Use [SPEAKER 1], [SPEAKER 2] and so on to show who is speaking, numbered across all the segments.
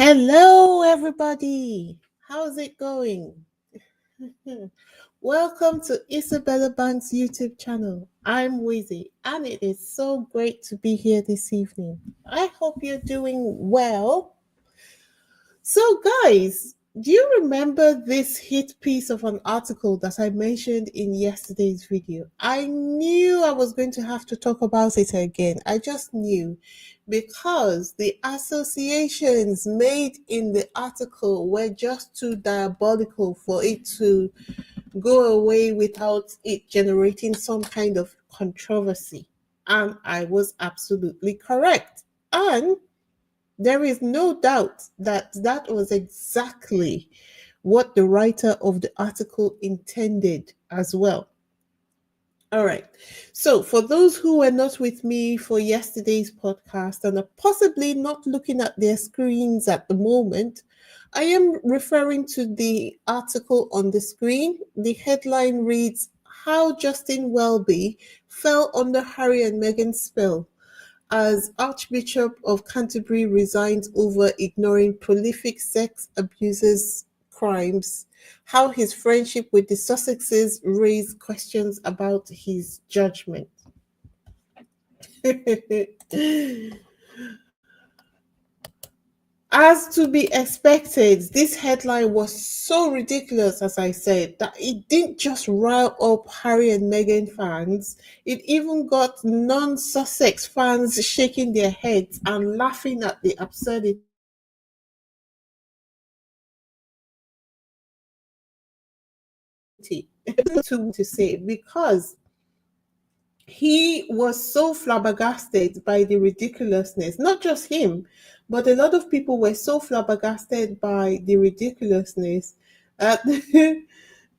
[SPEAKER 1] Hello, everybody. How's it going? Welcome to Isabella Bank's YouTube channel. I'm Wizzy, and it is so great to be here this evening. I hope you're doing well. So, guys, do you remember this hit piece of an article that I mentioned in yesterday's video? I knew I was going to have to talk about it again. I just knew because the associations made in the article were just too diabolical for it to go away without it generating some kind of controversy. And I was absolutely correct. And there is no doubt that that was exactly what the writer of the article intended as well. All right. So, for those who were not with me for yesterday's podcast and are possibly not looking at their screens at the moment, I am referring to the article on the screen. The headline reads, How Justin Welby Fell Under Harry and Meghan's Spell as Archbishop of Canterbury resigns over ignoring prolific sex abusers' crimes, how his friendship with the Sussexes raised questions about his judgment. As to be expected, this headline was so ridiculous, as I said, that it didn't just rile up Harry and Meghan fans, it even got non Sussex fans shaking their heads and laughing at the absurdity. To say because he was so flabbergasted by the ridiculousness, not just him, but a lot of people were so flabbergasted by the ridiculousness that,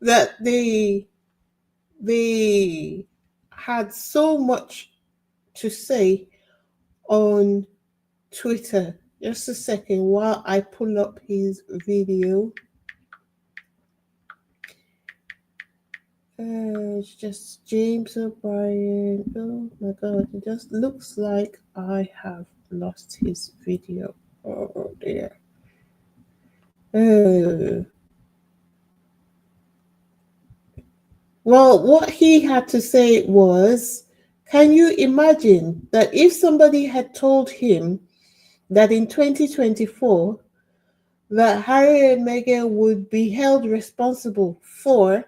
[SPEAKER 1] that they had so much to say on Twitter. Just a second while I pull up his video. It's just James O'Brien. Oh my god, it just looks like I have lost his video. Oh dear. Well, what he had to say was, can you imagine that if somebody had told him that in 2024 that Harry and Meghan would be held responsible for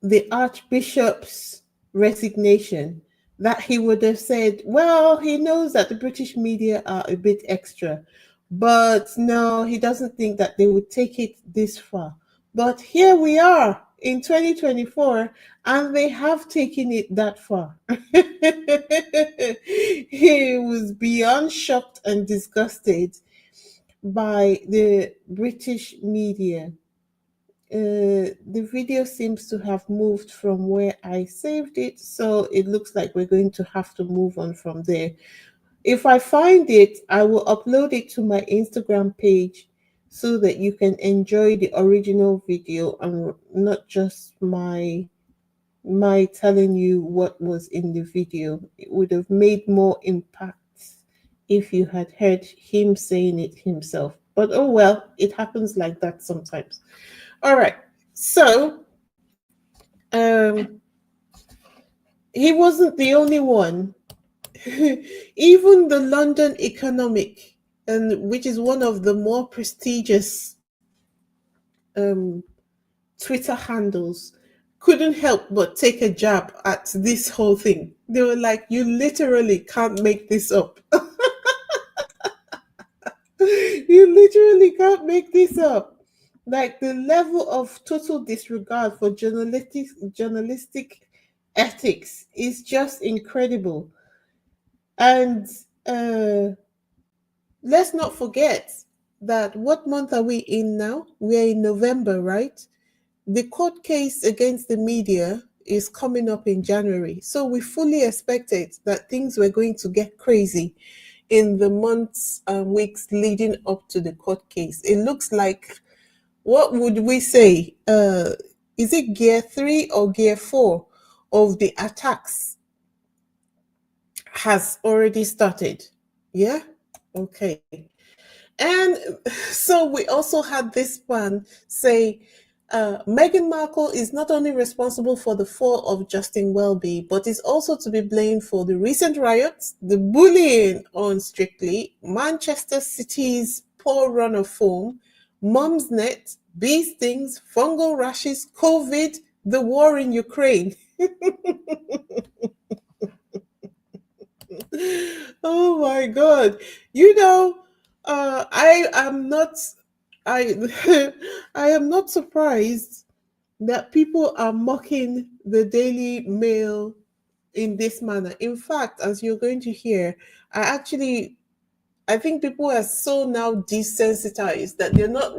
[SPEAKER 1] the Archbishop's resignation, that he would have said, well, he knows that the British media are a bit extra, but no, he doesn't think that they would take it this far. But here we are in 2024, and they have taken it that far. He was beyond shocked and disgusted by the British media. The video seems to have moved from where I saved it, so it looks like we're going to have to move on from there. If I find it, I will upload it to my Instagram page so that you can enjoy the original video and not just my telling you what was in the video. It would have made more impact if you had heard him saying it himself. But oh well, it happens like that sometimes. All right. So he wasn't the only one. Even the London Economic, and which is one of the more prestigious Twitter handles, couldn't help but take a jab at this whole thing. They were like, you literally can't make this up. You literally can't make this up. Like the level of total disregard for journalistic ethics is just incredible. And let's not forget that what month are we in now? We're in November, right? The court case against the media is coming up in January. So we fully expected that things were going to get crazy in the months and weeks leading up to the court case. It looks like, what would we say? Is it gear 3 or gear 4 of the attacks has already started? Yeah? Okay. And so we also had this one say Meghan Markle is not only responsible for the fall of Justin Welby, but is also to be blamed for the recent riots, the bullying on Strictly, Manchester City's poor run of form, Mum's Net, bee stings, fungal rashes, COVID, the war in Ukraine. Oh my God. You know, I am not I I am not surprised that people are mocking the Daily Mail in this manner. In fact, as you're going to hear, I think people are so now desensitized that they're not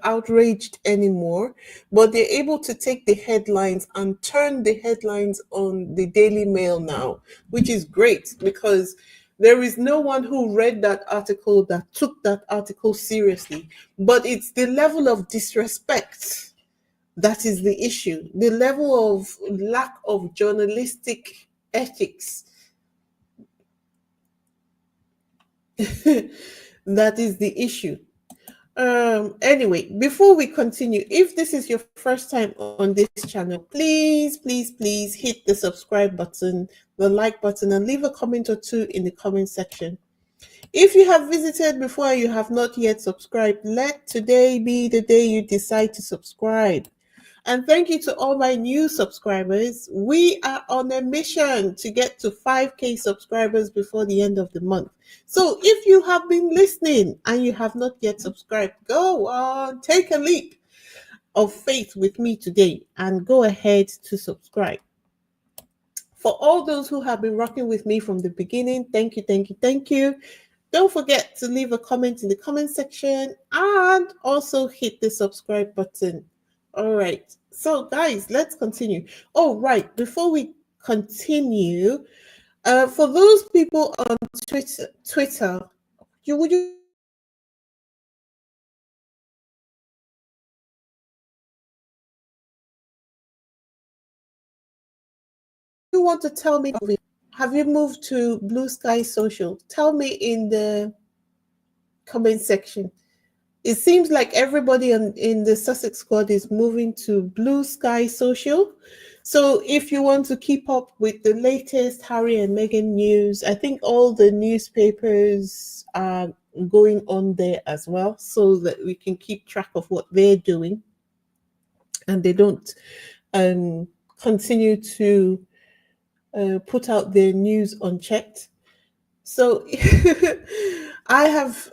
[SPEAKER 1] outraged anymore, but they're able to take the headlines and turn the headlines on the Daily Mail now, which is great because there is no one who read that article that took that article seriously. But it's the level of disrespect that is the issue, the level of lack of journalistic ethics. That is the issue. Anyway, before we continue, if this is your first time on this channel, please hit the subscribe button, the like button, and leave a comment or two in the comment section. If you have visited before and you have not yet subscribed, let today be the day you decide to subscribe. And thank you to all my new subscribers. We are on a mission to get to 5K subscribers before the end of the month. So if you have been listening and you have not yet subscribed, go on, take a leap of faith with me today and go ahead to subscribe. For all those who have been rocking with me from the beginning, thank you. Don't forget to leave a comment in the comment section and also hit the subscribe button. All right. So, guys, let's continue. Oh, right. Before we continue, for those people on Twitter, would you want to tell me? Have you moved to Blue Sky Social? Tell me in the comment section. It seems like everybody in the Sussex squad is moving to Blue Sky Social. So if you want to keep up with the latest Harry and Meghan news, I think all the newspapers are going on there as well so that we can keep track of what they're doing and they don't continue to put out their news unchecked. So I have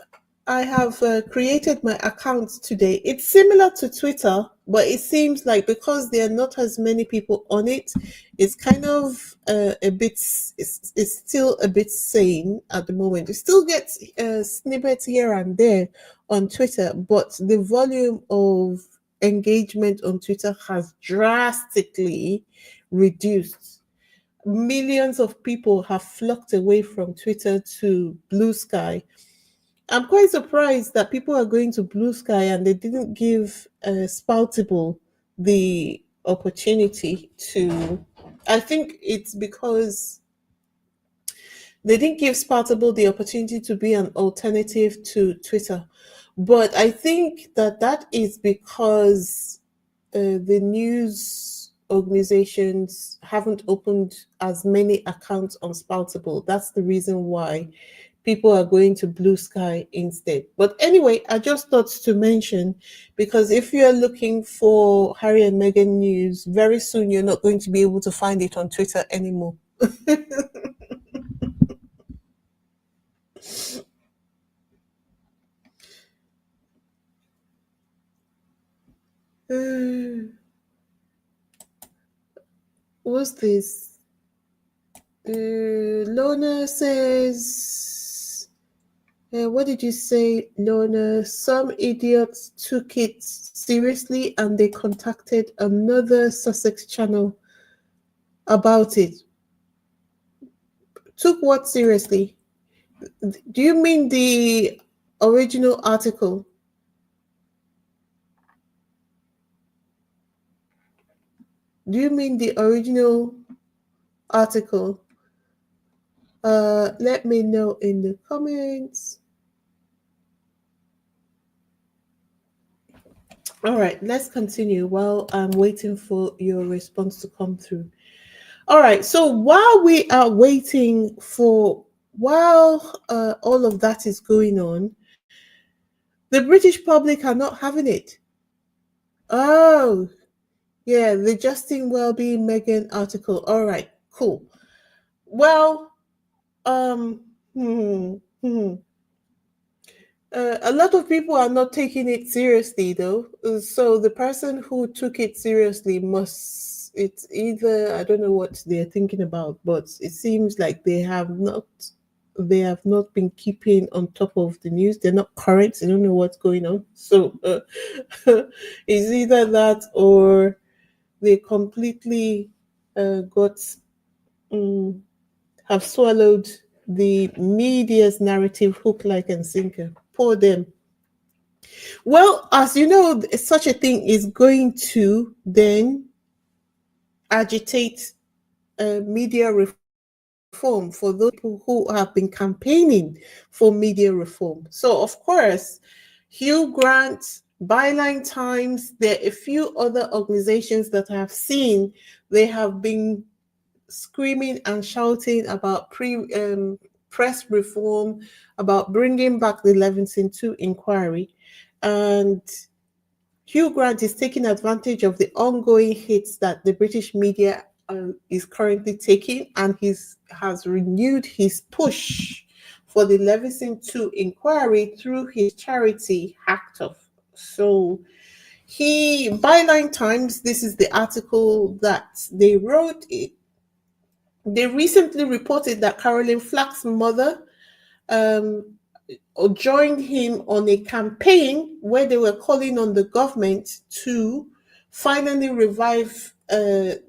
[SPEAKER 1] created my account today. It's similar to Twitter, but it seems like because there are not as many people on it, it's kind of a bit. It's still a bit sane at the moment. You still get snippets here and there on Twitter, but the volume of engagement on Twitter has drastically reduced. Millions of people have flocked away from Twitter to Blue Sky. I'm quite surprised that people are going to Blue Sky and they didn't give Spoutable the opportunity to. I think it's because they didn't give Spoutable the opportunity to be an alternative to Twitter. But I think that is because the news organizations haven't opened as many accounts on Spoutable. That's the reason why people are going to Blue Sky instead. But anyway, I just thought to mention, because if you're looking for Harry and Meghan news, very soon you're not going to be able to find it on Twitter anymore. What's this? Lorna says, what did you say, Lorna? Some idiots took it seriously and they contacted another Sussex channel about it. Took what seriously? Do you mean the original article? Do you mean the original article? Let me know in the comments. All right, let's continue while I'm waiting for your response to come through. All right, so while we are waiting for, while all of that is going on, the British public are not having it. Oh, yeah, the Justin Welby Meghan article. All right, cool. Well, um, hmm, hmm. A lot of people are not taking it seriously, though. So the person who took it seriously must. It's either I don't know what they're thinking about, but it seems like they have not. They have not been keeping on top of the news. They're not current. They don't know what's going on. So it's either that or they completely got um, have swallowed the media's narrative hook, like and sinker. Poor them. Well, as you know, such a thing is going to then agitate media reform for those people who have been campaigning for media reform. So, of course, Hugh Grant, Byline Times, there are a few other organizations that I have seen, they have been screaming and shouting about press reform, about bringing back the Leveson 2 inquiry. And Hugh Grant is taking advantage of the ongoing hits that the British media is currently taking, and has renewed his push for the Leveson 2 inquiry through his charity Hacked Off. So Byline Times, this is the article that they wrote. They recently reported that Caroline Flack's mother um, joined him on a campaign where they were calling on the government to finally revive the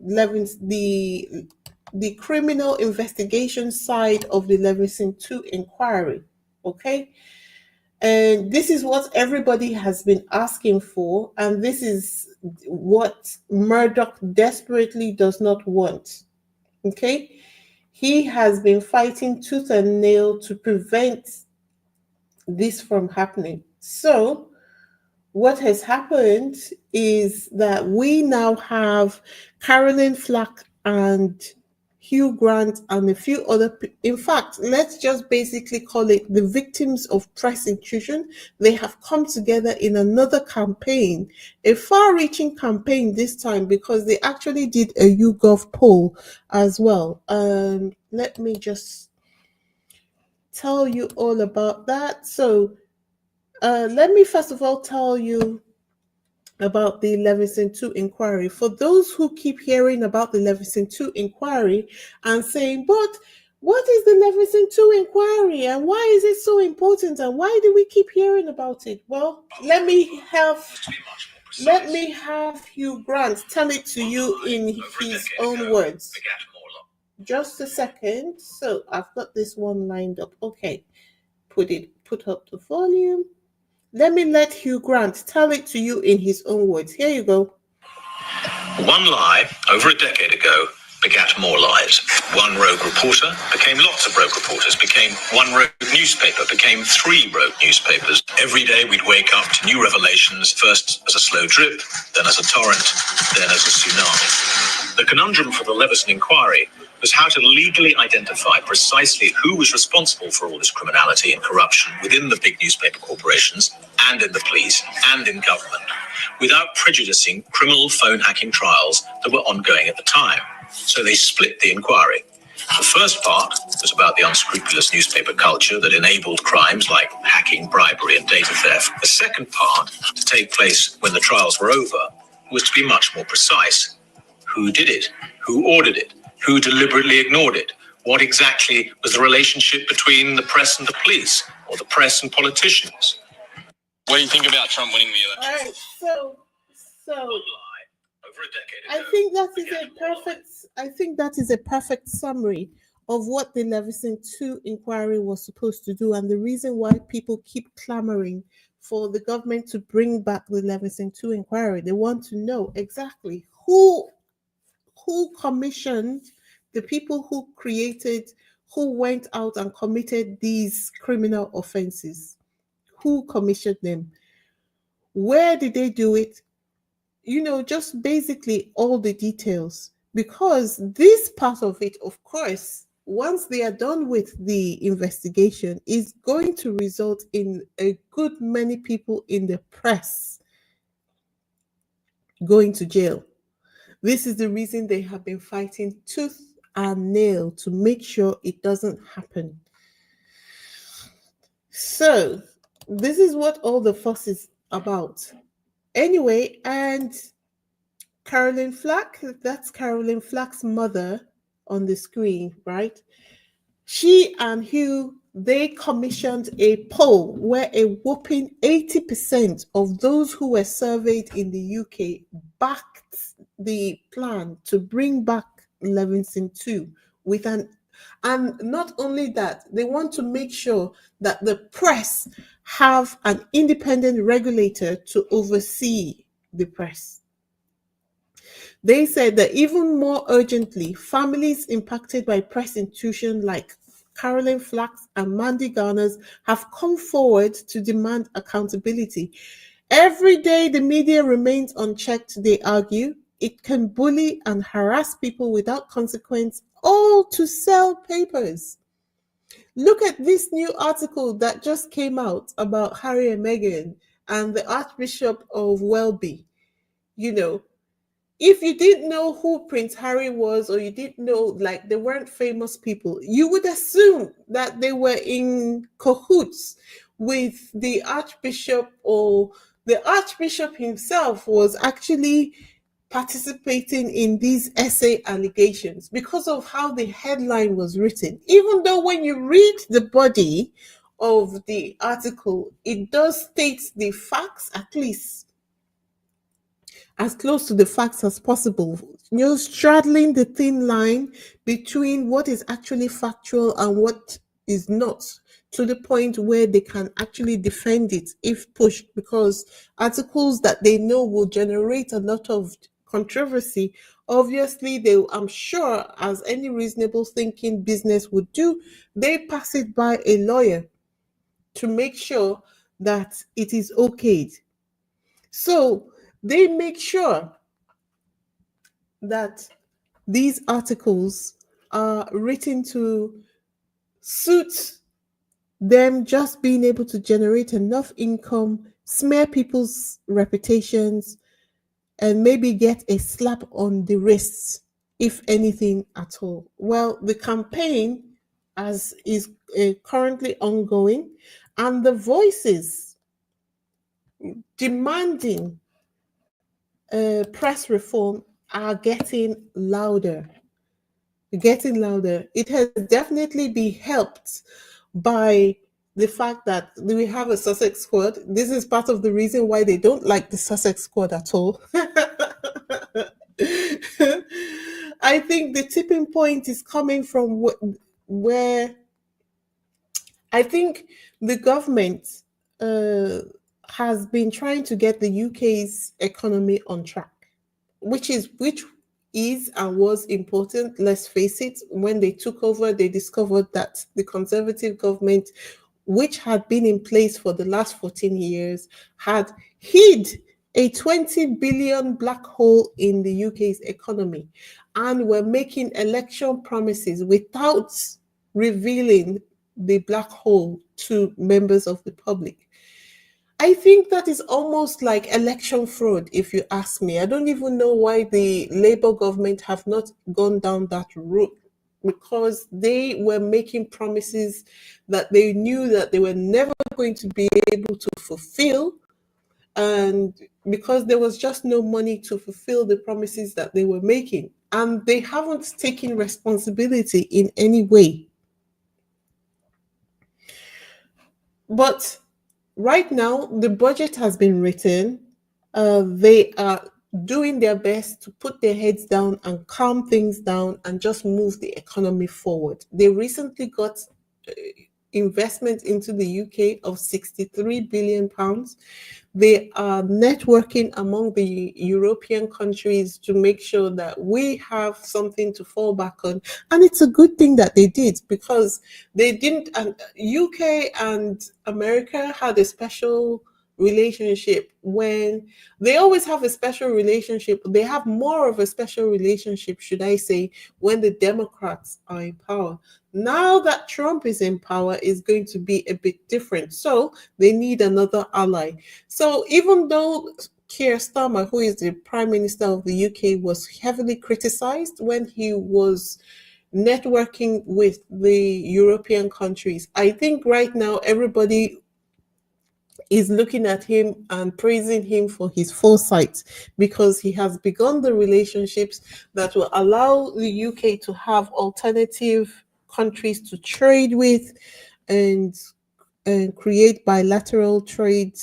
[SPEAKER 1] criminal investigation side of the Leveson 2 inquiry. Okay. And this is what everybody has been asking for, and this is what Murdoch desperately does not want. Okay. He has been fighting tooth and nail to prevent this from happening. So, what has happened is that we now have Caroline Flack and Hugh Grant and a few other in fact, let's just basically call it the victims of press intrusion. They have come together in another campaign, a far-reaching campaign this time, because they actually did a YouGov poll as well. Let me just tell you all about that. So let me first of all tell you about the Leveson 2 inquiry. For those who keep hearing about the Leveson 2 inquiry and saying, but what is the Leveson 2 inquiry and why is it so important and why do we keep hearing about it? Well, let me have Hugh Grant tell it to you in his own words. Just a second. So I've got this one lined up. Okay. Put up the volume. Let Hugh Grant tell it to you in his own words. Here you go.
[SPEAKER 2] One lie over a decade ago begat more lies. One rogue reporter became lots of rogue reporters, became one rogue newspaper, became three rogue newspapers. Every day we'd wake up to new revelations, first as a slow drip, then as a torrent, then as a tsunami. The conundrum for the Leveson inquiry was how to legally identify precisely who was responsible for all this criminality and corruption within the big newspaper corporations and in the police and in government, without prejudicing criminal phone hacking trials that were ongoing at the time. So they split the inquiry. The first part was about the unscrupulous newspaper culture that enabled crimes like hacking, bribery, and data theft. The second part, to take place when the trials were over, was to be much more precise. Who did it? Who ordered it? Who deliberately ignored it? What exactly was the relationship between the press and the police, or the press and politicians? What do you think about Trump winning the election?
[SPEAKER 1] All right, so I think that is a perfect summary of what the Leveson 2 inquiry was supposed to do and the reason why people keep clamoring for the government to bring back the Leveson 2 inquiry. They want to know exactly who commissioned the people who went out and committed these criminal offenses. Who commissioned them? Where did they do it? Just basically all the details. Because this part of it, of course, once they are done with the investigation, is going to result in a good many people in the press going to jail. This is the reason they have been fighting tooth and nail to make sure it doesn't happen. So, this is what all the fuss is about. Anyway, and Caroline Flack, that's Caroline Flack's mother on the screen, right? She and Hugh, they commissioned a poll where a whopping 80% of those who were surveyed in the UK backed the plan to bring back Leveson 2 with an and not only that, they want to make sure that the press have an independent regulator to oversee the press. They said that even more urgently, families impacted by press intrusion like Caroline Flack and Mandy Garner's have come forward to demand accountability. Every day the media remains unchecked, they argue. It can bully and harass people without consequence, all to sell papers. Look at this new article that just came out about Harry and Meghan and the Archbishop of Welby. If you didn't know who Prince Harry was, or you didn't know, like, they weren't famous people, you would assume that they were in cahoots with the Archbishop, or the Archbishop himself was actually participating in these essay allegations because of how the headline was written. Even though when you read the body of the article, it does state the facts, at least as close to the facts as possible, straddling the thin line between what is actually factual and what is not, to the point where they can actually defend it if pushed, because articles that they know will generate a lot of controversy, obviously I'm sure, as any reasonable thinking business would do, they pass it by a lawyer to make sure that it is okayed. So they make sure that these articles are written to suit them just being able to generate enough income, smear people's reputations, and maybe get a slap on the wrists, if anything at all. Well, the campaign as is currently ongoing, and the voices demanding press reform are getting louder. It has definitely been helped by the fact that we have a Sussex squad. This is part of the reason why they don't like the Sussex squad at all. I think the tipping point is coming from where I think the government has been trying to get the UK's economy on track, which is and was important. Let's face it, when they took over, they discovered that the Conservative government, which had been in place for the last 14 years, had hid a 20 billion black hole in the UK's economy and were making election promises without revealing the black hole to members of the public. I think that is almost like election fraud, if you ask me. I don't even know why the Labour government have not gone down that route, because they were making promises that they knew that they were never going to be able to fulfill, and because there was just no money to fulfill the promises that they were making, and they haven't taken responsibility in any way. But right now, the budget has been written. They are doing their best to put their heads down and calm things down and just move the economy forward. They recently got investment into the UK of £63 billion. They are networking among the European countries to make sure that we have something to fall back on. And it's a good thing that they did, because they didn't, and UK and America had a special relationship when they always have a special relationship. They have more of a special relationship, should I say, when the Democrats are in power. Now that Trump is in power, is going to be a bit different. So they need another ally. So even though Keir Starmer, who is the Prime Minister of the UK, was heavily criticized when he was networking with the European countries, I think right now everybody is looking at him and praising him for his foresight, because he has begun the relationships that will allow the UK to have alternative countries to trade with, and create bilateral trade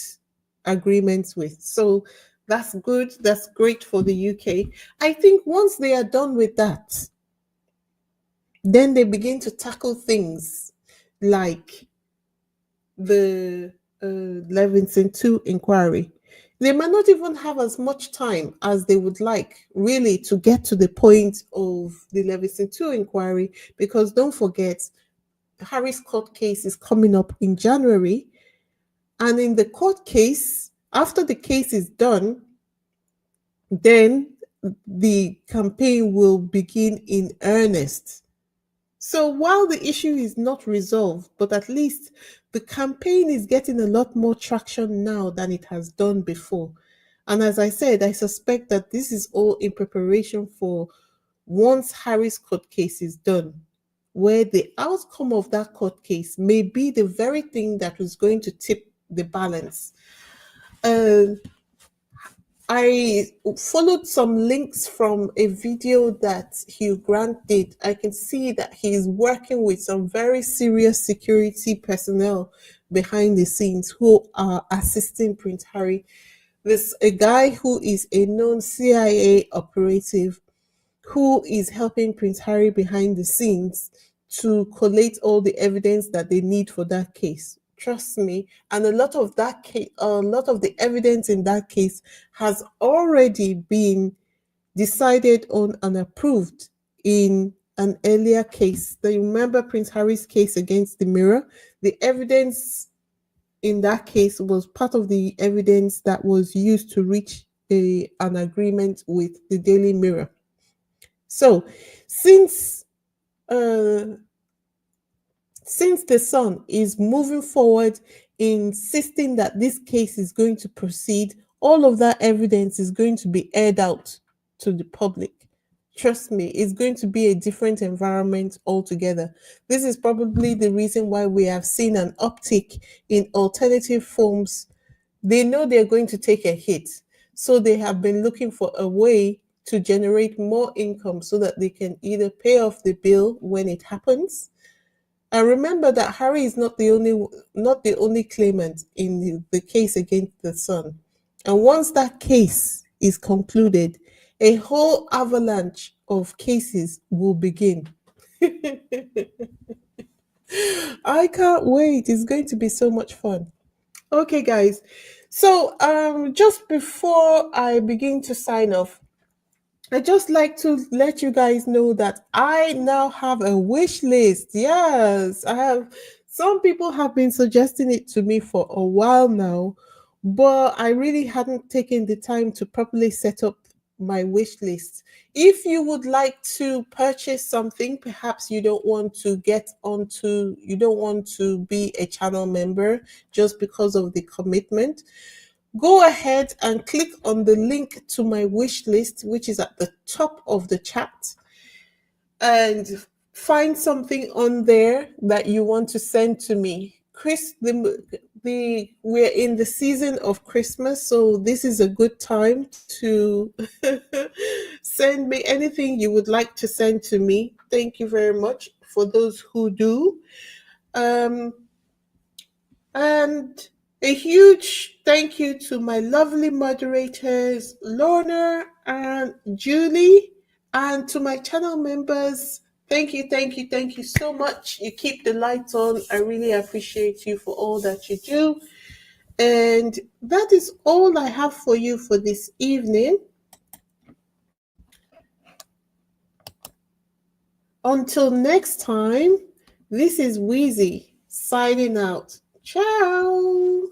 [SPEAKER 1] agreements with. So that's good. That's great for the UK. I think once they are done with that, then they begin to tackle things like the Leveson 2 inquiry. They might not even have as much time as they would like, really, to get to the point of the Leveson 2 inquiry, because don't forget, Harry's court case is coming up in January. And in the court case, after the case is done, then the campaign will begin in earnest. So while the issue is not resolved, but at least the campaign is getting a lot more traction now than it has done before. And as I said, I suspect that this is all in preparation for once Harry's court case is done, where the outcome of that court case may be the very thing that was going to tip the balance. I followed some links from a video that Hugh Grant did. I can see that he's working with some very serious security personnel behind the scenes who are assisting Prince Harry. There's a guy who is a known CIA operative who is helping Prince Harry behind the scenes to collate all the evidence that they need for that case. Trust me, and a lot of that case, a lot of the evidence in that case has already been decided on and approved in an earlier case. Do you remember Prince Harry's case against the Mirror? The evidence in that case was part of the evidence that was used to reach an agreement with the Daily Mirror. So, since uh, since the Sun is moving forward, insisting that this case is going to proceed, all of that evidence is going to be aired out to the public. Trust me, it's going to be a different environment altogether. This is probably the reason why we have seen an uptick in alternative forms. They know they're going to take a hit, so they have been looking for a way to generate more income so that they can either pay off the bill when it happens. And remember that Harry is not the only claimant in the case against the Sun. And once that case is concluded, a whole avalanche of cases will begin. I can't wait. It's going to be so much fun. Okay, guys. So, just before I begin to sign off, I just like to let you guys know that I now have a wish list. Yes, I have. Some people have been suggesting it to me for a while now, but I really hadn't taken the time to properly set up my wish list. If you would like to purchase something, perhaps you don't want to be a channel member just because of the commitment, go ahead and click on the link to my wish list, which is at the top of the chat, and find something on there that you want to send to me. We're in the season of Christmas, so this is a good time to send me anything you would like to send to me. Thank you very much for those who do. Um, and a huge thank you to my lovely moderators, Lorna and Julie, and to my channel members. Thank you, thank you, thank you so much. You keep the lights on. I really appreciate you for all that you do. And that is all I have for you for this evening. Until next time, this is Wheezy signing out. Ciao.